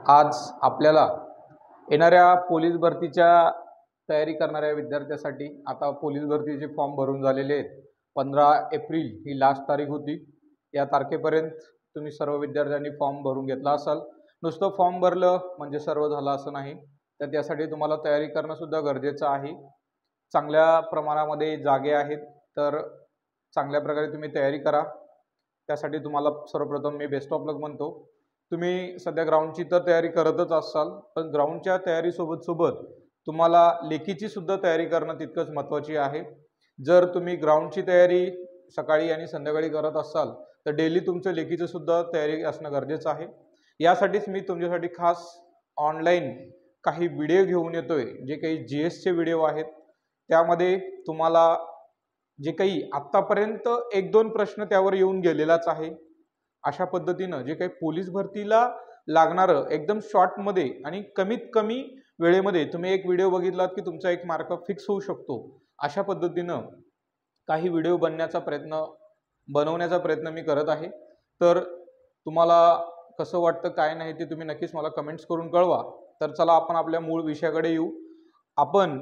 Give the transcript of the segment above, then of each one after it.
आज आपल्याला येणाऱ्या पोलीस भरतीच्या तयारी करणाऱ्या विद्यार्थ्यांसाठी आता पोलीस भरतीचे फॉर्म भरून झालेले आहेत। 15 एप्रिल ही लास्ट तारीख होती। या तारखेपर्यंत तुम्ही सर्व विद्यार्थ्यांनी फॉर्म भरून घेतला असाल। नुसतं फॉर्म भरलं म्हणजे सर्व झालं असं नाही, तर त्यासाठी तुम्हाला तयारी करणं सुद्धा गरजेचं आहे। चांगल्या प्रमाणामध्ये जागे आहेत, तर चांगल्या प्रकारे तुम्ही तयारी करा। त्यासाठी तुम्हाला सर्वप्रथम मी बेस्ट ऑफ लक म्हणतो। तुम्ही सध्या ग्राउंडची तर तयारी करतच असाल, पण ग्राउंडच्या तयारीसोबत सोबत तुम्हाला लेखीची सुद्धा तयारी करणं तितकंच महत्त्वाची आहे। जर तुम्ही ग्राउंडची तयारी सकाळी आणि संध्याकाळी करत असाल तर डेली तुमचं लेखीचं सुद्धा तयारी असणं गरजेचं आहे। यासाठीच मी तुमच्यासाठी खास ऑनलाईन काही व्हिडिओ घेऊन येतोय, जे काही GSचे व्हिडिओ आहेत। त्यामध्ये तुम्हाला जे काही आत्तापर्यंत 1-2 प्रश्न त्यावर येऊन गेलेलाच आहे, अशा पद्धतीनं जे काही पोलीस भरतीला लागणारं एकदम शॉर्टमध्ये आणि कमीत कमी वेळेमध्ये तुम्ही एक व्हिडिओ बघितलात की तुमचा एक मार्क फिक्स होऊ शकतो, अशा पद्धतीनं काही व्हिडिओ बनवण्याचा प्रयत्न मी करत आहे। तर तुम्हाला कसं वाटतं काय नाही ते तुम्ही नक्कीच मला कमेंट्स करून कळवा। तर चला आपण आपल्या मूळ विषयाकडे येऊ। आपण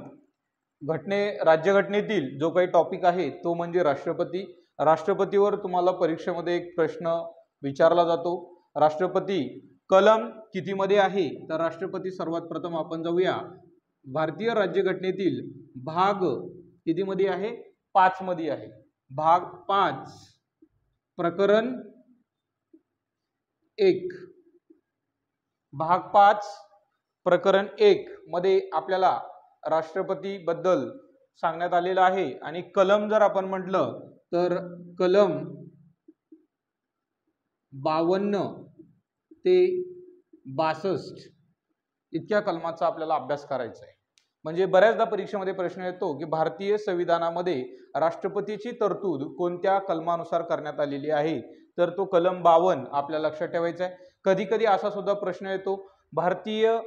राज्यघटनेतील जो काही टॉपिक आहे तो म्हणजे राष्ट्रपती। राष्ट्रपतीवर तुम्हाला परीक्षेमध्ये एक प्रश्न विचारला जातो। राष्ट्रपती कलम कितीमध्ये आहे? तर राष्ट्रपती सर्वात प्रथम आपण जाऊया, भारतीय राज्यघटनेतील भाग कितीमध्ये आहे? 5 मध्ये आहे। भाग 5 प्रकरण 1, भाग 5 प्रकरण 1 मध्ये आपल्याला राष्ट्रपती बद्दल सांगण्यात आलेलं आहे। आणि कलम जर आपण म्हटलं तर कलम 52 ते 62 इतक्या कलमाचा आपल्याला अभ्यास करायचा आहे। म्हणजे बऱ्याचदा परीक्षेमध्ये प्रश्न येतो की भारतीय संविधानामध्ये राष्ट्रपतीची तरतूद कोणत्या कलमानुसार करण्यात आलेली आहे? तर तो कलम 52 आपल्याला लक्षात ठेवायचा आहे। कधी कधी असा सुद्धा प्रश्न येतो, भारतीय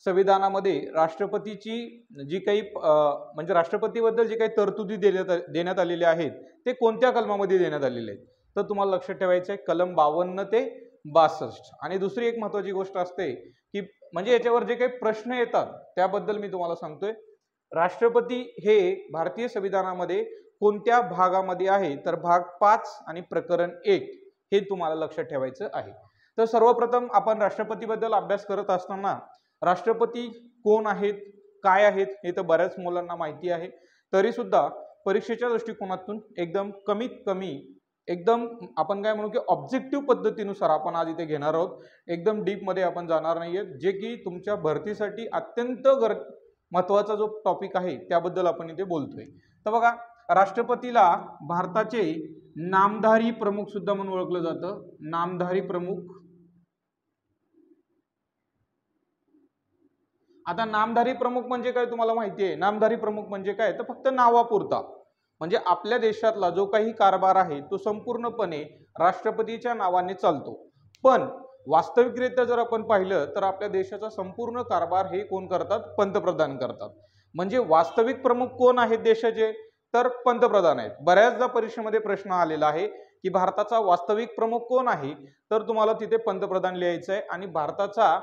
संविधानामध्ये राष्ट्रपतीची जी काही म्हणजे राष्ट्रपतीबद्दल जी काही तरतुदी देण्यात आलेल्या आहेत ते कोणत्या कलमामध्ये देण्यात आलेले आहेत? तर तुम्हाला लक्षात ठेवायचं आहे कलम 52 ते 62। आणि दुसरी एक महत्त्वाची गोष्ट असते की म्हणजे याच्यावर जे काही प्रश्न येतात त्याबद्दल मी तुम्हाला सांगतोय। राष्ट्रपती हे भारतीय संविधानामध्ये कोणत्या भागामध्ये आहे? तर भाग 5 आणि प्रकरण 1 हे तुम्हाला लक्षात ठेवायचं आहे। तर सर्वप्रथम आपण राष्ट्रपतीबद्दल अभ्यास करत असताना राष्ट्रपती कोण आहेत, काय आहेत हे तर बऱ्याच मुलांना माहिती आहे। तरी सुद्धा परीक्षेच्या दृष्टिकोनातून एकदम कमीत कमी एकदम आपण काय म्हणू की ऑब्जेक्टिव्ह पद्धतीनुसार आपण आज इथे घेणार आहोत। एकदम डीप मध्ये आपण जाणार नाहीये, जे की तुमच्या भरतीसाठी अत्यंत महत्त्वाचा जो टॉपिक आहे त्याबद्दल आपण इथे बोलतोय। तर बघा, राष्ट्रपतीला भारताचे नामधारी प्रमुख सुद्धा म्हणून ओळखलं जातं। नामधारी प्रमुख। आता नामधारी प्रमुख म्हणजे काय तुम्हाला माहिती आहे? नामधारी प्रमुख म्हणजे काय? तर फक्त नावापुरता, म्हणजे आपल्या देशातला जो काही कारभार आहे तो संपूर्णपणे राष्ट्रपतीच्या नावाने चालतो। पण वास्तविकरित्या जर आपण पाहिलं तर आपल्या देशाचा संपूर्ण कारभार हे कोण करतात? पंतप्रधान करतात। म्हणजे वास्तविक प्रमुख कोण आहेत देशाचे? तर पंतप्रधान आहेत। बऱ्याचदा परीक्षेमध्ये प्रश्न आलेला आहे की भारताचा वास्तविक प्रमुख कोण आहे? तर तुम्हाला तिथे पंतप्रधान लिहायचं आहे। आणि भारताचा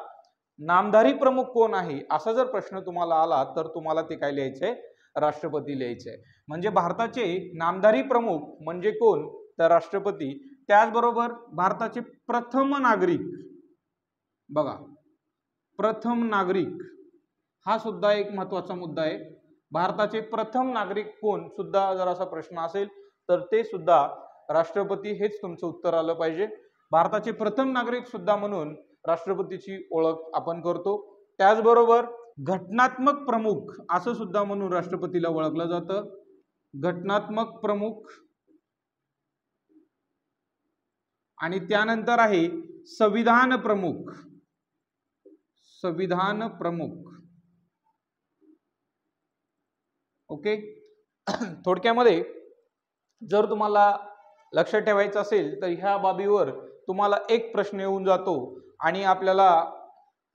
नामधारी प्रमुख कोण आहे असा जर प्रश्न तुम्हाला आला तर तुम्हाला ते काय लिहायचंय? राष्ट्रपती लिहायचंय। म्हणजे भारताचे नामधारी प्रमुख म्हणजे कोण? तर राष्ट्रपती। त्याचबरोबर भारताचे प्रथम नागरिक, बघा प्रथम नागरिक हा सुद्धा एक महत्त्वाचा मुद्दा आहे। भारताचे प्रथम नागरिक कोण सुद्धा जर असा प्रश्न असेल तर ते सुद्धा राष्ट्रपती हेच तुमचं उत्तर आलं पाहिजे। भारताचे प्रथम नागरिक सुद्धा म्हणून राष्ट्रपतीची ओळख आपण करतो। त्याचबरोबर घटनात्मक प्रमुख असं सुद्धा म्हणून राष्ट्रपतीला ओळखलं जातं। घटनात्मक प्रमुख। आणि त्यानंतर आहे संविधान प्रमुख। संविधान प्रमुख। ओके। थोडक्यामध्ये जर तुम्हाला लक्षात ठेवायचं असेल तर ह्या बाबीवर तुम्हाला एक प्रश्न येऊन जातो आणि आपल्याला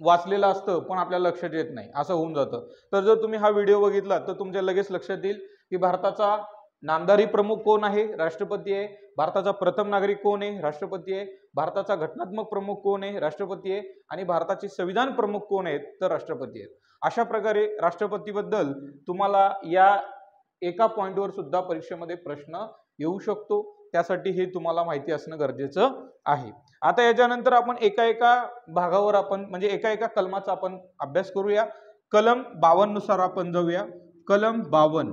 वाचलेलं असतं पण आपल्याला लक्षात येत नाही, असं होऊन जातं। तर जर तुम्ही हा व्हिडिओ बघितला तर तुमच्या लगेच लक्षात येईल की भारताचा नामधारी प्रमुख कोण आहे? राष्ट्रपती आहे. भारताचा प्रथम नागरिक कोण आहे? राष्ट्रपती आहे. भारताचा घटनात्मक प्रमुख कोण आहे? राष्ट्रपती आहे. आणि भारताचे संविधान प्रमुख कोण आहेत? तर राष्ट्रपती आहेत. अशा प्रकारे राष्ट्रपतीबद्दल तुम्हाला या एका पॉइंटवर सुद्धा परीक्षेमध्ये प्रश्न येऊ शकतो. त्यासाठी हे तुम्हाला माहिती असणं गरजेचं आहे. आता याच्यानंतर आपण एका भागावर आपण म्हणजे एका कलमाचा आपण अभ्यास करूया. कलम 52 नुसार आपण जाऊया. कलम 52.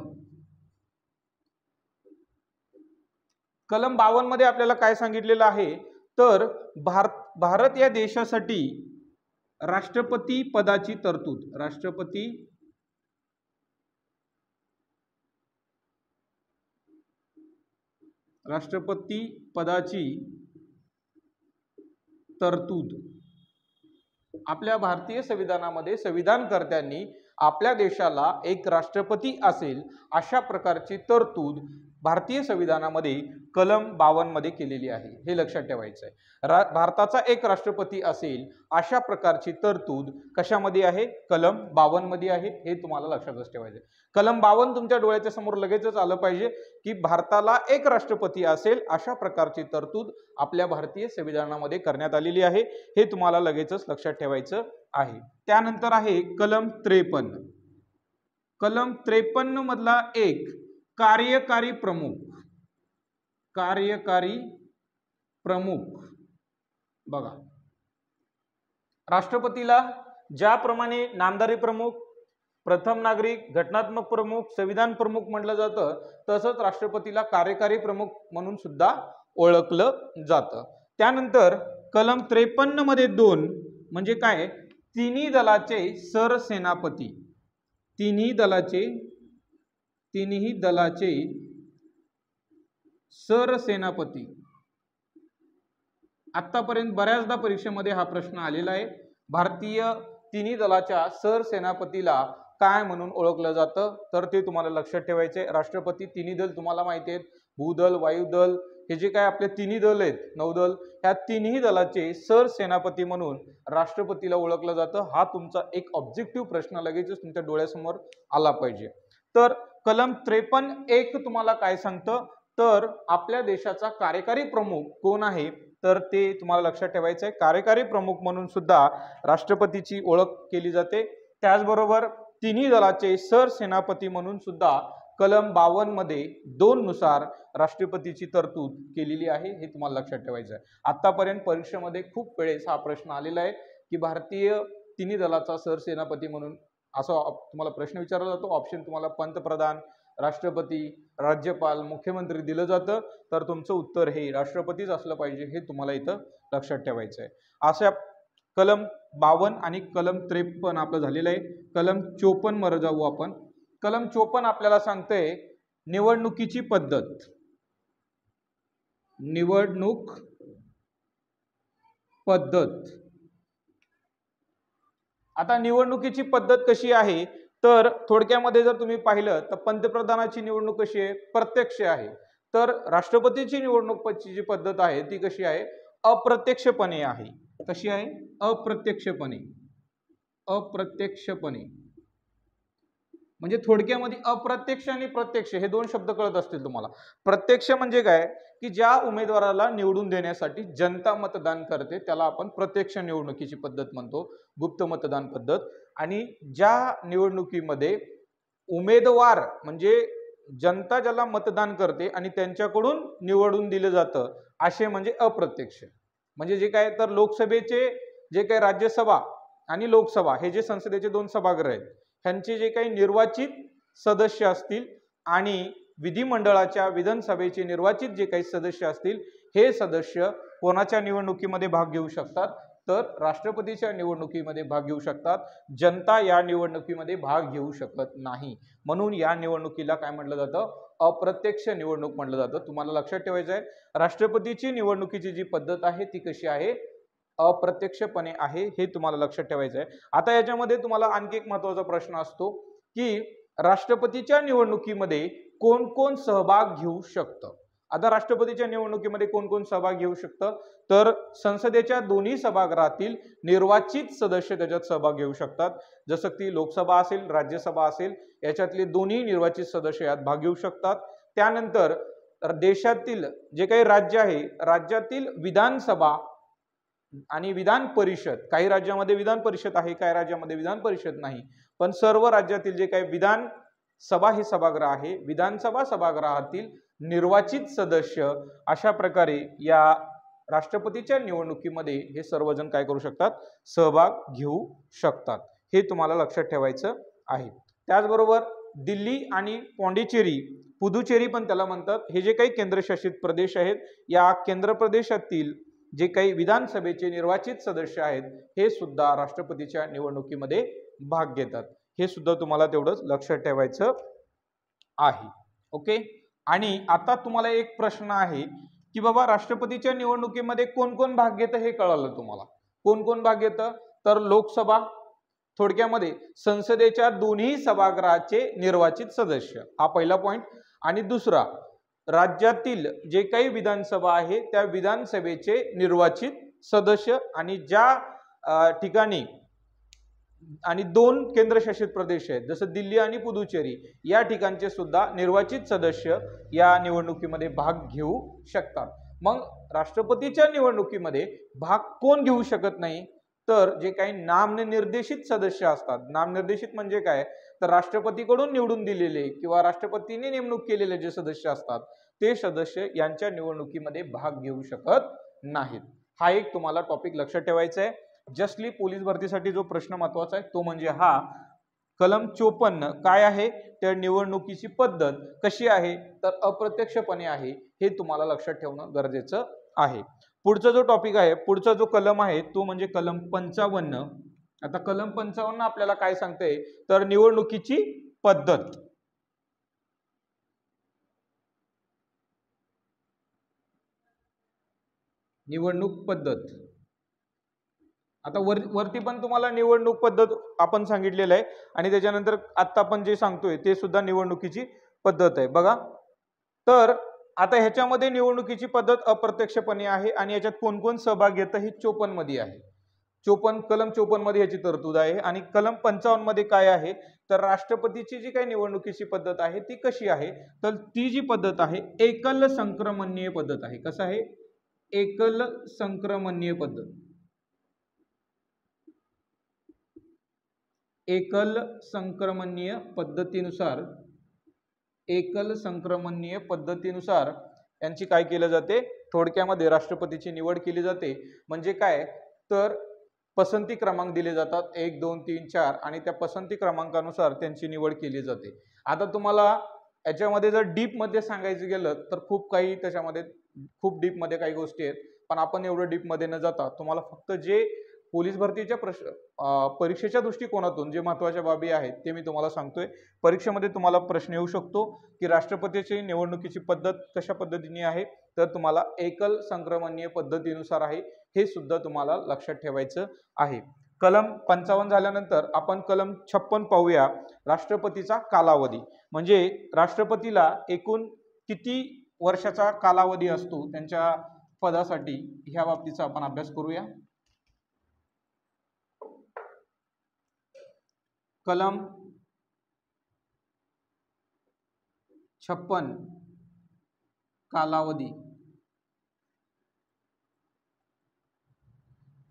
कलम 52 मध्ये आपल्याला काय सांगितलेलं आहे? तर भारत या देशासाठी राष्ट्रपती पदाची तरतूद, राष्ट्रपती पदाची तरतूद आपल्या भारतीय संविधानामध्ये संविधानकर्त्यांनी आपल्या देशाला एक राष्ट्रपती असेल अशा प्रकारची तरतूद भारतीय संविधानामध्ये कलम 52 मध्ये केलेली आहे. हे लक्षात ठेवायचं आहे. भारताचा एक राष्ट्रपती असेल अशा प्रकारची तरतूद कशामध्ये आहे? कलम 52 मध्ये आहे. हे तुम्हाला लक्षातच ठेवायचं आहे. कलम 52 तुमच्या डोळ्याच्या समोर लगेचच आलं पाहिजे की भारताला एक राष्ट्रपती असेल अशा प्रकारची तरतूद आपल्या भारतीय संविधानामध्ये करण्यात आलेली आहे. हे तुम्हाला लगेचच लक्षात ठेवायचं आहे. त्यानंतर आहे कलम 53. कलम 53 मधला एक कार्यकारी प्रमुख बघा, राष्ट्रपतीला ज्याप्रमाणे नामधारी प्रमुख, प्रथम नागरिक, घटनात्मक प्रमुख, संविधान प्रमुख म्हटलं जातं, तसंच राष्ट्रपतीला कार्यकारी प्रमुख म्हणून सुद्धा ओळखलं जातं. त्यानंतर कलम 53 मध्ये 2 म्हणजे काय? तिन्ही दलाचे सरसेनापती, तिन्ही दलाचे सरसेनापती. आतापर्यंत बऱ्याचदा परीक्षेमध्ये हा प्रश्न आलेला आहे. भारतीय तिन्ही दलाच्या सरसेनापतीला काय म्हणून ओळखलं जातं? तर ते तुम्हाला लक्षात ठेवायचे. राष्ट्रपती, तिन्ही दल तुम्हाला माहिती आहेत, भूदल, वायुदल, हे जे काय आपले तिन्ही दल आहेत, नौदल, ह्या तिन्ही दलाचे सरसेनापती म्हणून राष्ट्रपतीला ओळखलं जातं. हा तुमचा एक ऑब्जेक्टिव्ह प्रश्न लगेचच तुमच्या डोळ्यासमोर आला पाहिजे. तर कलम 53(1) तुम्हाला काय सांगतं? तर आपल्या देशाचा कार्यकारी प्रमुख कोण आहे? तर ते तुम्हाला लक्षात ठेवायचं आहे. कार्यकारी प्रमुख म्हणून सुद्धा राष्ट्रपतीची ओळख केली जाते. त्याचबरोबर तिन्ही दलाचे सरसेनापती म्हणून सुद्धा कलम 52 मध्ये 2 नुसार राष्ट्रपतीची तरतूद केलेली आहे. हे तुम्हाला लक्षात ठेवायचं आहे. आतापर्यंत परीक्षेमध्ये खूप वेळेस हा प्रश्न आलेला आहे की भारतीय तिन्ही दलाचा सरसेनापती म्हणून असा तुम्हाला प्रश्न विचारला जातो. ऑप्शन तुम्हाला पंतप्रधान, राष्ट्रपती, राज्यपाल, मुख्यमंत्री दिलं जातं. तर तुमचं उत्तर हे राष्ट्रपतीच असलं पाहिजे, हे तुम्हाला इथं लक्षात ठेवायचं आहे. अशा कलम 52 आणि कलम 53 आपलं झालेलं आहे. कलम 54 वर जाऊ आपण. कलम 54 आपल्याला सांगतंय निवडणुकीची पद्धत. निवडणूक पद्धत. आता निवडणुकीची पद्धत कशी आहे? तर थोडक्यामध्ये जर तुम्ही पाहिलं तर पंतप्रधानाची निवडणूक कशी आहे? प्रत्यक्ष आहे. तर राष्ट्रपतीची निवडणुकीची जी पद्धत आहे ती कशी आहे? अप्रत्यक्षपणे आहे. कशी आहे? अप्रत्यक्षपणे. म्हणजे थोडक्यामध्ये अप्रत्यक्ष आणि प्रत्यक्ष हे 2 शब्द कळत असतील तुम्हाला. प्रत्यक्ष म्हणजे काय? की ज्या उमेदवाराला निवडून देण्यासाठी जनता मतदान करते त्याला आपण प्रत्यक्ष निवडणुकीची पद्धत म्हणतो, गुप्त मतदान पद्धत. आणि ज्या निवडणुकीमध्ये उमेदवार म्हणजे जनता ज्याला मतदान करते आणि त्यांच्याकडून निवडून दिलं जातं असे म्हणजे अप्रत्यक्ष. म्हणजे जे काय तर लोकसभेचे जे काही राज्यसभा आणि लोकसभा हे जे संसदेचे 2 सभागृह आहेत ह्यांचे जे काही निर्वाचित सदस्य असतील आणि विधिमंडळाच्या विधानसभेचे निर्वाचित जे काही सदस्य असतील हे सदस्य कोणाच्या निवडणुकीमध्ये भाग घेऊ शकतात? तर राष्ट्रपतीच्या निवडणुकीमध्ये भाग घेऊ शकतात. जनता या निवडणुकीमध्ये भाग घेऊ शकत नाही. म्हणून या निवडणुकीला काय म्हटलं जातं? अप्रत्यक्ष निवडणूक म्हटलं जातं. तुम्हाला लक्षात ठेवायचं आहे राष्ट्रपतीची निवडणुकीची जी पद्धत आहे ती कशी आहे? अप्रत्यक्षपणे आहे. हे तुम्हाला लक्षात ठेवायचं आहे. आता याच्यामध्ये तुम्हाला आणखी एक महत्त्वाचा प्रश्न असतो की राष्ट्रपतीच्या निवडणुकीमध्ये कोण कोण सहभाग घेऊ शकतं? आता राष्ट्रपतीच्या निवडणुकीमध्ये कोण कोण सहभाग घेऊ शकतं? तर संसदेच्या दोन्ही सभागृहातील निर्वाचित सदस्य त्याच्यात सहभाग घेऊ शकतात. जसं की लोकसभा असेल, राज्यसभा असेल, याच्यातले दोन्ही निर्वाचित सदस्य यात भाग घेऊ शकतात. त्यानंतर देशातील जे काही राज्य आहे, राज्यातील विधानसभा आणि विधान परिषद, काही राज्यामध्ये विधान परिषद आहे, काही राज्यामध्ये विधान परिषद नाही, पण सर्व राज्यातील जे काही विधानसभा हे सभागृह आहे, विधानसभा सभागृहातील निर्वाचित सदस्य, अशा प्रकारे या राष्ट्रपतीच्या निवडणुकीमध्ये हे सर्वजण काय करू शकतात, सहभाग घेऊ शकतात. हे तुम्हाला लक्षात ठेवायचं आहे. त्याचबरोबर दिल्ली आणि पॉंडिचेरी, पुदुचेरी पण त्याला म्हणतात, हे जे काही केंद्रशासित प्रदेश आहेत, या केंद्र प्रदेशातील जे काही विधानसभेचे निर्वाचित सदस्य आहेत, हे सुद्धा राष्ट्रपतीच्या निवडणुकीमध्ये भाग घेतात. हे सुद्धा तुम्हाला तेवढंच लक्षात ठेवायचं आहे. ओके. आणि आता तुम्हाला एक प्रश्न आहे की बाबा राष्ट्रपतीच्या निवडणुकीमध्ये कोण कोण भाग घेतं हे कळलं तुम्हाला. कोण कोण भाग घेतं, तर लोकसभा, थोडक्यामध्ये संसदेच्या दोन्ही सभागृहाचे निर्वाचित सदस्य, हा पहिला पॉइंट. आणि दुसरा, राज्यातील जे काही विधानसभा आहे त्या विधानसभेचे निर्वाचित सदस्य, आणि ज्या ठिकाणी आणि 2 केंद्रशासित प्रदेश आहेत जसं दिल्ली आणि पुदुचेरी, या ठिकाणचे सुद्धा निर्वाचित सदस्य या निवडणुकीमध्ये भाग घेऊ शकतात. मग राष्ट्रपतीच्या निवडणुकीमध्ये भाग कोण घेऊ शकत नाही, तर जे काही नामनिर्देशित सदस्य असतात. नामनिर्देशित म्हणजे काय, तर राष्ट्रपतीकडून निवडून दिलेले किंवा राष्ट्रपतीने नेमणूक केलेले जे सदस्य असतात ते सदस्य यांच्या निवडणुकीमध्ये भाग घेऊ शकत नाहीत. हा एक तुम्हाला टॉपिक लक्षात ठेवायचा आहे. जस्टली पोलीस भरतीसाठी जो प्रश्न महत्वाचा आहे तो म्हणजे हा, कलम 54 काय आहे, तर निवडणुकीची पद्धत कशी आहे, तर अप्रत्यक्षपणे आहे. हे तुम्हाला लक्षात ठेवणं गरजेचं आहे. पुढचा जो टॉपिक आहे, पुढचा जो कलम आहे तो म्हणजे कलम 55. आता कलम 55 आपल्याला काय सांगते, तर निवडणुकीची पद्धत. निवडणूक पद्धत. आता वरती पण तुम्हाला निवडणूक पद्धत आपण सांगितलेलं आहे, आणि त्याच्यानंतर आता आपण जे सांगतोय ते सुद्धा निवडणुकीची पद्धत आहे. बघा, तर आता ह्याच्यामध्ये निवडणुकीची पद्धत अप्रत्यक्षपणे आहे, आणि याच्यात कोण कोण सहभाग घेतं हे 54 मध्ये आहे. कलम 54 मध्ये याची तरतूद आहे. आणि कलम 55 मध्ये काय आहे, तर राष्ट्रपतीची जी काही निवडणुकीची पद्धत आहे ती कशी आहे, तर ती जी पद्धत आहे एकल संक्रमणीय पद्धत आहे. कसं आहे, एकल संक्रमणीय पद्धत. एकल संक्रमणीय पद्धतीनुसार यांची काय केलं जाते, थोडक्यामध्ये राष्ट्रपतीची निवड केली जाते. म्हणजे काय, तर पसंती क्रमांक दिले जातात 1, 2, 3, 4, आणि त्या पसंती क्रमांकानुसार त्यांची निवड केली जाते. आता तुम्हाला याच्यामध्ये जर डीप मध्ये सांगायचं गेलं तर खूप काही त्याच्यामध्ये खूप डीप मध्ये काही गोष्टी आहेत, पण आपण एवढं डीप मध्ये न जाता तुम्हाला फक्त जे पोलीस भरतीच्या परीक्षेच्या दृष्टिकोनातून जे महत्त्वाच्या बाबी आहेत ते मी तुम्हाला सांगतोय. परीक्षेमध्ये तुम्हाला प्रश्न येऊ शकतो की राष्ट्रपतीची निवडणुकीची पद्धत कशा पद्धतीने आहे, तर तुम्हाला एकल संक्रमणीय पद्धतीनुसार आहे. हे सुद्धा तुम्हाला लक्षात ठेवायचं आहे. कलम 55 झाल्यानंतर आपण कलम 56 पाहूया, राष्ट्रपतीचा कालावधी. म्हणजे राष्ट्रपतीला एकूण किती वर्षाचा कालावधी असतो त्यांच्या पदासाठी, ह्या बाबतीचा आपण अभ्यास करूया. कलम 56 कालावधी.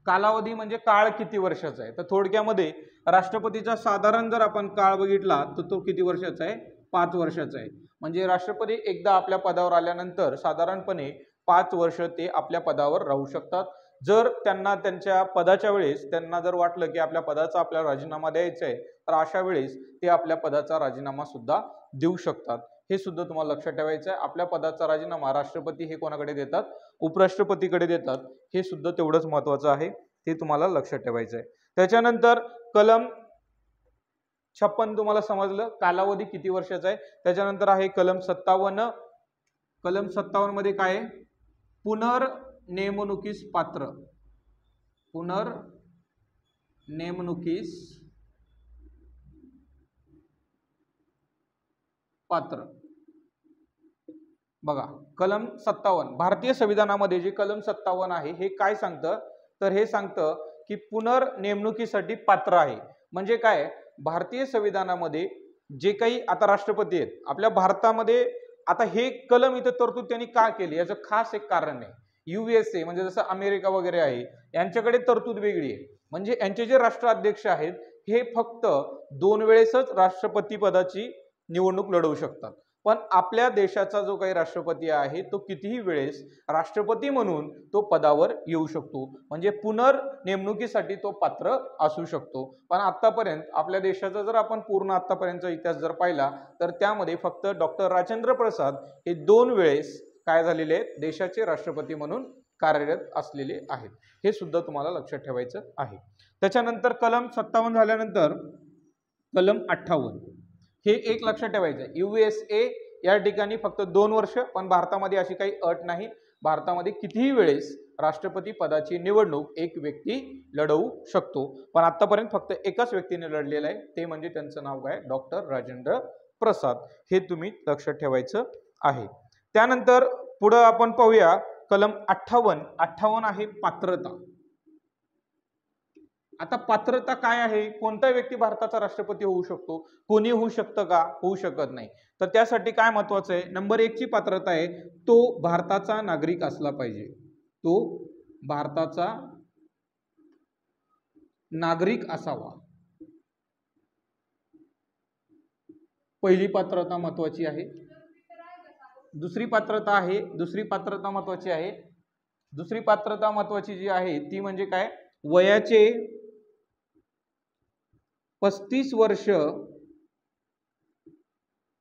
कालावधी म्हणजे काळ किती वर्षाचा आहे, तर थोडक्यामध्ये राष्ट्रपतीचा साधारण जर आपण काळ बघितला तर तो किती वर्षाचा आहे, 5 वर्षाचा आहे. म्हणजे राष्ट्रपती एकदा आपल्या पदावर आल्यानंतर साधारणपणे 5 वर्ष ते आपल्या पदावर राहू शकतात. जर त्यांना त्यांच्या पदाच्या वेळेस त्यांना जर वाटलं की आपल्या पदाचा आपल्याला राजीनामा द्यायचा आहे, तर अशा वेळेस ते आपल्या पदाचा राजीनामा सुद्धा देऊ शकतात. हे सुद्धा तुम्हाला लक्षात ठेवायचं आहे. आपल्या पदाचा राजीनामा राष्ट्रपती हे कोणाकडे देतात, उपराष्ट्रपतीकडे देतात. हे सुद्धा तेवढंच महत्त्वाचं आहे, ते तुम्हाला लक्षात ठेवायचं आहे. त्याच्यानंतर कलम 56 तुम्हाला समजलं कालावधी किती वर्षाचा आहे. त्याच्यानंतर आहे कलम 57. कलम 57 मध्ये काय आहे, पुनर्नेमणुकीस पात्र. पुनर्नेमणुकीस पात्र. बघा, कलम 57 भारतीय संविधानामध्ये जे कलम 57 आहे हे काय सांगतं, तर हे सांगतं की पुनर्नेमणुकीसाठी पात्र आहे. म्हणजे काय, भारतीय संविधानामध्ये जे काही आता राष्ट्रपती आहेत, आपल्या भारतामध्ये आता हे कलम इथं तरतूद त्यांनी का केली याचं खास एक कारण आहे. USA म्हणजे जसं अमेरिका वगैरे आहे यांच्याकडे तरतूद वेगळी आहे. म्हणजे यांचे जे राष्ट्राध्यक्ष आहेत हे फक्त 2 वेळेसच राष्ट्रपती पदाची निवडणूक लढवू शकतात. पण आपल्या देशाचा जो काही राष्ट्रपती आहे तो कितीही वेळेस राष्ट्रपती म्हणून तो पदावर येऊ शकतो. म्हणजे पुनर्नेमणुकीसाठी तो पात्र असू शकतो. पण आतापर्यंत आपल्या देशाचा जर आपण पूर्ण आतापर्यंतचा इतिहास जर पाहिला तर त्यामध्ये फक्त डॉक्टर राजेंद्र प्रसाद हे 2 वेळेस काय झालेले आहेत देशाचे राष्ट्रपती म्हणून कार्यरत असलेले आहेत. हे सुद्धा तुम्हाला लक्षात ठेवायचं आहे. त्याच्यानंतर कलम 57 झाल्यानंतर कलम 58 हे एक लक्षात ठेवायचं आहे. USA या ठिकाणी फक्त 2 वर्ष, पण भारतामध्ये अशी काही अट नाही. भारतामध्ये कितीही वेळेस राष्ट्रपती पदाची निवडणूक एक व्यक्ती लढवू शकतो. पण आतापर्यंत फक्त एकाच व्यक्तीने लढलेलं आहे, ते म्हणजे त्यांचं नाव काय, डॉक्टर राजेंद्र प्रसाद. हे तुम्ही लक्षात ठेवायचं आहे. त्यानंतर पुढे आपण पाहूया कलम 58 आहे पात्रता. आता पात्रता काय आहे, कोणता व्यक्ती भारताचा राष्ट्रपती होऊ शकतो, कोणी होऊ शकतं का, होऊ शकत नाही. तर त्यासाठी काय महत्वाचं आहे, नंबर 1 ची पात्रता आहे तो भारताचा नागरिक असला पाहिजे. तो भारताचा नागरिक असावा. पहिली पात्रता महत्वाची आहे. दुसरी पात्रता महत्वाची जी आहे ती म्हणजे काय, वयाचे 35 वर्ष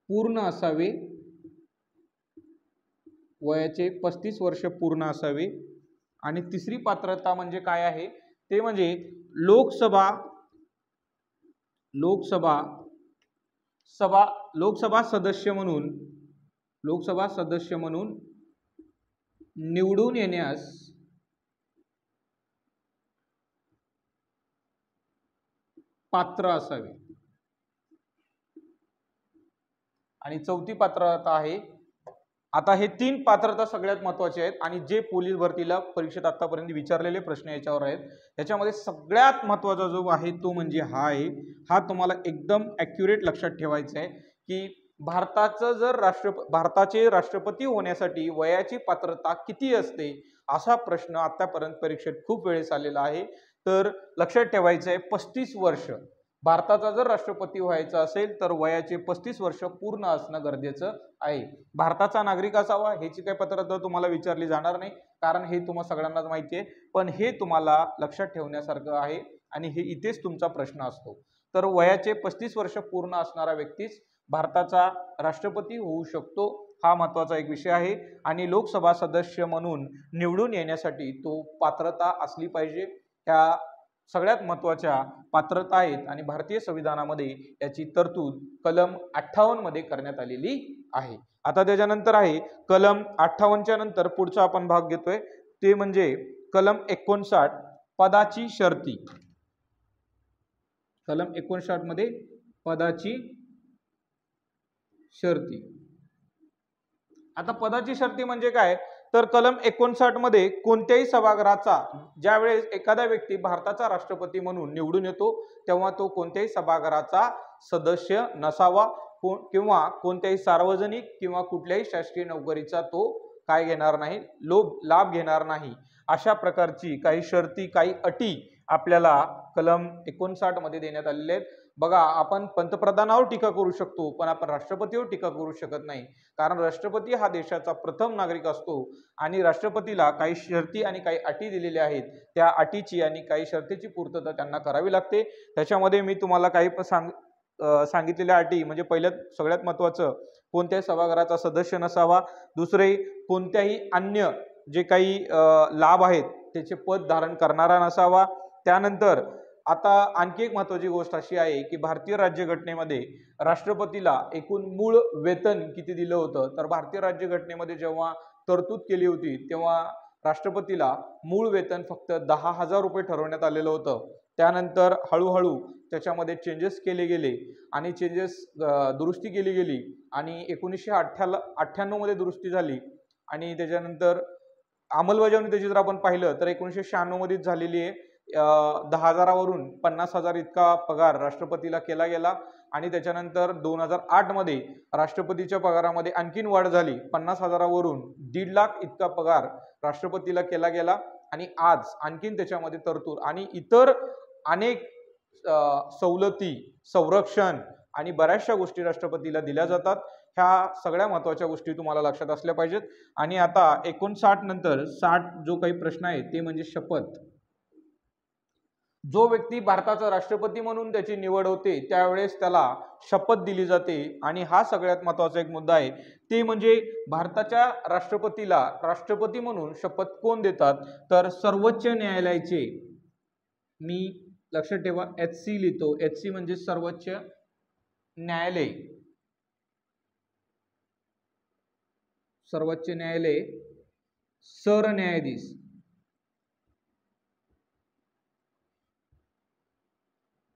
पूर्ण असावे. वयाचे 35 वर्ष पूर्ण असावे. आणि तिसरी पात्रता म्हणजे काय आहे, ते म्हणजे लोकसभा सदस्य म्हणून निवडून येण्यास पात्र असावे. आणि चौथी पात्रता आहे, आता हे 3 पात्रता सगळ्यात महत्वाचे आहेत आणि जे पोलीस भरतीला परीक्षेत आतापर्यंत विचारलेले प्रश्न याच्यावर आहेत. त्याच्यामध्ये सगळ्यात महत्वाचा जो आहे तो म्हणजे हा आहे. हा तुम्हाला एकदम ॲक्युरेट लक्षात ठेवायचा आहे की भारताचे राष्ट्रपती होण्यासाठी वयाची पात्रता किती असते, असा प्रश्न आतापर्यंत परीक्षेत खूप वेळेस आलेला आहे. तर लक्षात ठेवायचं आहे 35 वर्ष. भारताचा जर राष्ट्रपती व्हायचा असेल तर वयाचे 35 वर्ष पूर्ण असणं गरजेचं आहे. भारताचा नागरिक असावा ह्याची काही पात्रता तुम्हाला विचारली जाणार नाही, कारण हे तुम्हाला सगळ्यांनाच माहिती आहे. पण हे तुम्हाला लक्षात ठेवण्यासारखं आहे आणि हे इथेच तुमचा प्रश्न असतो. तर वयाचे 35 वर्ष पूर्ण असणारा व्यक्तीच भारताचा राष्ट्रपती होऊ शकतो, हा महत्वाचा एक विषय आहे. आणि लोकसभा सदस्य म्हणून निवडून येण्यासाठी तो पात्रता असली पाहिजे. ह्या सगळ्यात महत्वाच्या पात्रता आहेत आणि भारतीय संविधानामध्ये याची तरतूद कलम 58 मध्ये करण्यात आलेली आहे. आता त्याच्यानंतर आहे कलम 58 च्या नंतर पुढचा आपण भाग घेतोय ते म्हणजे कलम 59 पदाची शर्ती. कलम 59 मध्ये पदाची शर्ती. आता पदाची शर्ती म्हणजे काय, तर कलम 59 मध्ये कोणत्याही सभागृहाचा ज्यावेळेस एखादा व्यक्ती भारताचा राष्ट्रपती म्हणून निवडून येतो तेव्हा तो कोणत्याही सभागृहाचा सदस्य नसावा किंवा कोणत्याही सार्वजनिक किंवा कुठल्याही शासकीय नोकरीचा तो काय घेणार नाही, लाभ घेणार नाही. अशा प्रकारची काही शर्ती, काही अटी आपल्याला कलम 59 मध्ये देण्यात आलेले आहेत. बघा, आपण पंतप्रधानावर टीका करू शकतो पण आपण राष्ट्रपतीवर टीका करू शकत नाही, कारण राष्ट्रपती हा देशाचा प्रथम नागरिक असतो आणि राष्ट्रपतीला काही शर्ती आणि काही अटी दिलेल्या आहेत. त्या अटीची आणि काही शर्तीची पूर्तता त्यांना करावी लागते. त्याच्यामध्ये मी तुम्हाला काही सांगितलेल्या अटी म्हणजे पहिल्यात सगळ्यात महत्त्वाचं कोणत्याही सभागृहाचा सदस्य नसावा. दुसरे कोणत्याही अन्य जे काही लाभ आहेत त्याचे पद धारण करणारा नसावा. त्यानंतर आता आणखी एक महत्त्वाची गोष्ट अशी आहे की भारतीय राज्यघटनेमध्ये राष्ट्रपतीला एकूण मूळ वेतन किती दिलं होतं, तर भारतीय राज्यघटनेमध्ये जेव्हा तरतूद केली होती तेव्हा राष्ट्रपतीला मूळ वेतन फक्त 10,000 रुपये ठरवण्यात आलेलं होतं. त्यानंतर हळूहळू त्याच्यामध्ये चेंजेस केले गेले आणि दुरुस्ती केली गेली आणि 1998 मध्ये दुरुस्ती झाली आणि त्याच्यानंतर अंमलबजावणी त्याची जर आपण पाहिलं तर 1996 मध्येच झालेली आहे. 10,000 वरून 50,000 इतका पगार राष्ट्रपतीला केला गेला. आणि त्याच्यानंतर 2008 मध्ये राष्ट्रपतीच्या पगारामध्ये आणखीन वाढ झाली, 50,000वरून 1.5 लाख इतका पगार राष्ट्रपतीला केला गेला आणि आज आणखीन त्याच्यामध्ये तरतूद आणि इतर अनेक सवलती, संरक्षण आणि बऱ्याचशा गोष्टी राष्ट्रपतीला दिल्या जातात। ह्या सगळ्या महत्त्वाच्या गोष्टी तुम्हाला लक्षात असल्या पाहिजेत। आणि आता 59 नंतर 60 जो काही प्रश्न आहे ते म्हणजे शपथ। जो व्यक्ती भारताचा राष्ट्रपती म्हणून त्याची निवड होते त्यावेळेस त्याला शपथ दिली जाते आणि हा सगळ्यात महत्त्वाचा एक मुद्दा आहे, ते म्हणजे भारताच्या राष्ट्रपतीला राष्ट्रपती म्हणून शपथ कोण देतात, तर सर्वोच्च न्यायालयाचे, मी लक्षात ठेवा HC लिहितो, HC म्हणजे सर्वोच्च न्यायालय, सर्वोच्च न्यायालय सरन्यायाधीश,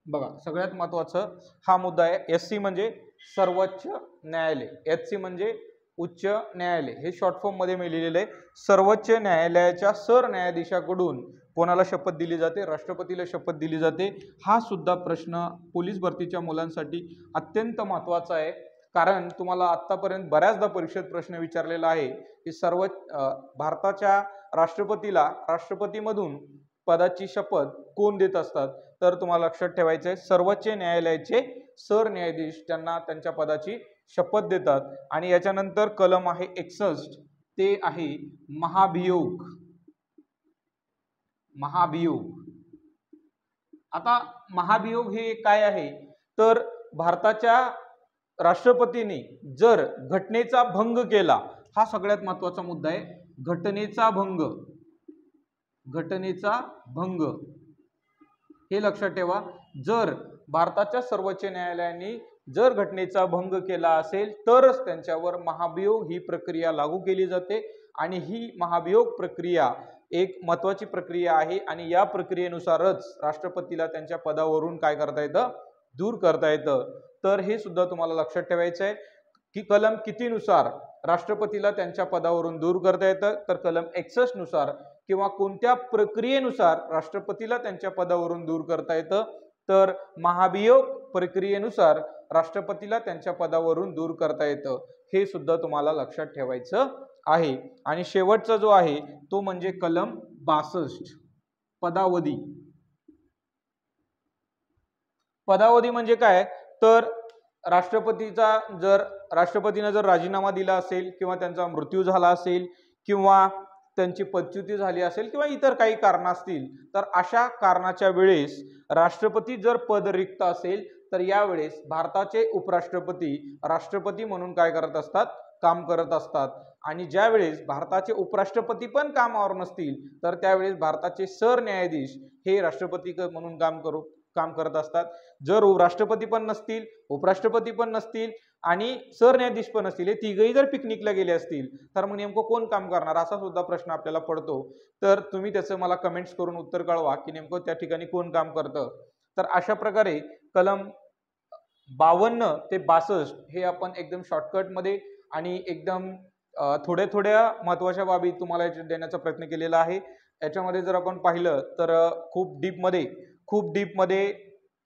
बघा सगळ्यात महत्त्वाचा हा मुद्दा आहे। SC म्हणजे सर्वोच्च न्यायालय, HC म्हणजे उच्च न्यायालय, हे शॉर्ट फॉर्म मध्ये मी लिहिलेलं आहे। सर्वोच्च न्यायालयाच्या सरन्यायाधीशाकडून कोणाला शपथ दिली जाते, राष्ट्रपतीला शपथ दिली जाते। हा सुद्धा प्रश्न पोलीस भरतीच्या मुलांसाठी अत्यंत महत्त्वाचा आहे, कारण तुम्हाला आतापर्यंत बऱ्याचदा परीक्षेत प्रश्न विचारलेला आहे की भारताच्या राष्ट्रपतीला राष्ट्रपतीमधून पदाची शपथ कोण देत असतात, तर तुम्हाला लक्षात ठेवायचं आहे सर्वोच्च न्यायालयाचे सरन्यायाधीश त्यांना त्यांच्या पदाची शपथ देतात। आणि याच्यानंतर कलम आहे 61, ते आहे महाभियोग। महाभियोग, आता महाभियोग हे काय आहे, तर भारताच्या राष्ट्रपतीने जर घटनेचा भंग केला, हा सगळ्यात महत्त्वाचा मुद्दा आहे, घटनेचा भंग, घटनेचा भंग हे लक्षात ठेवा। जर भारताच्या सर्वोच्च न्यायालयाने जर घटनेचा भंग केला असेल तरच त्यांच्यावर महाभियोग ही प्रक्रिया लागू केली जाते आणि ही महाभियोग प्रक्रिया एक महत्त्वाची प्रक्रिया आहे आणि या प्रक्रियेनुसारच राष्ट्रपतीला त्यांच्या पदावरून काय करता येतं, दूर करता येतं। तर हे सुद्धा तुम्हाला लक्षात ठेवायचं आहे की कलम कितीनुसार राष्ट्रपतीला त्यांच्या पदावरून दूर करता येतं, तर कलम 61 नुसार किंवा कोणत्या प्रक्रियेनुसार राष्ट्रपतीला त्यांच्या पदावरून दूर करता येतं, तर महाभियोग प्रक्रियेनुसार राष्ट्रपतीला त्यांच्या पदावरून दूर करता येतं। हे सुद्धा तुम्हाला लक्षात ठेवायचं आहे। आणि शेवटचा जो आहे तो म्हणजे कलम 62 पदावधी। पदावधी म्हणजे काय, तर राष्ट्रपतीने जर राजीनामा दिला असेल किंवा त्यांचा मृत्यू झाला असेल किंवा त्यांची पदच्युती झाली असेल किंवा इतर काही कारण असतील, तर अशा कारणाच्या वेळेस राष्ट्रपती जर पद रिक्त असेल तर यावेळेस भारताचे उपराष्ट्रपती राष्ट्रपती म्हणून काय करत असतात, काम करत असतात। आणि ज्या वेळेस भारताचे उपराष्ट्रपती पण कामावर नसतील तर त्यावेळेस भारताचे सरन्यायाधीश हे राष्ट्रपती म्हणून काम करत असतात। जर राष्ट्रपती पण नसतील, उपराष्ट्रपती पण नसतील आणि सरन्यायाधीश पण असतील, हे तिघही जर पिकनिकला गेले असतील तर मग नेमकं कोण काम करणार, असा सुद्धा प्रश्न आपल्याला पडतो। तर तुम्ही त्याचं मला कमेंट्स करून उत्तर कळवा की नेमकं त्या ठिकाणी कोण काम करतं। तर अशा प्रकारे कलम 52 ते 62 हे आपण एकदम शॉर्टकटमध्ये आणि एकदम थोड्या महत्त्वाच्या बाबी तुम्हाला देण्याचा प्रयत्न केलेला आहे। याच्यामध्ये जर आपण पाहिलं तर खूप डीपमध्ये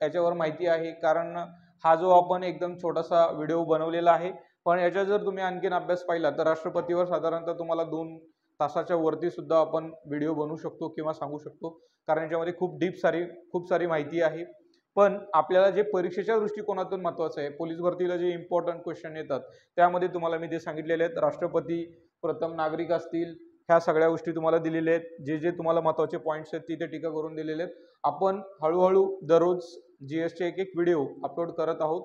याच्यावर माहिती आहे, कारण हा जो आपण एकदम छोटासा व्हिडिओ बनवलेला आहे, पण याचा जर तुम्ही आणखीन अभ्यास पाहिला तर राष्ट्रपतीवर साधारणतः तुम्हाला 2 तासाच्या वरती सुद्धा आपण व्हिडिओ बनवू शकतो किंवा सांगू शकतो, कारण याच्यामध्ये खूप सारी माहिती आहे। पण आपल्याला जे परीक्षेच्या दृष्टिकोनातून महत्त्वाचं आहे, पोलीस भरतीला जे इम्पॉर्टंट क्वेश्चन येतात त्यामध्ये तुम्हाला मी ते सांगितलेले आहेत। राष्ट्रपती, प्रथम नागरिक असतील, ह्या सगळ्या गोष्टी तुम्हाला दिलेल्या आहेत। जे तुम्हाला महत्त्वाचे पॉईंट्स आहेत तिथे टीका करून दिलेले आहेत। आपण हळूहळू दररोज GS चे एक व्हिडिओ अपलोड करत आहोत।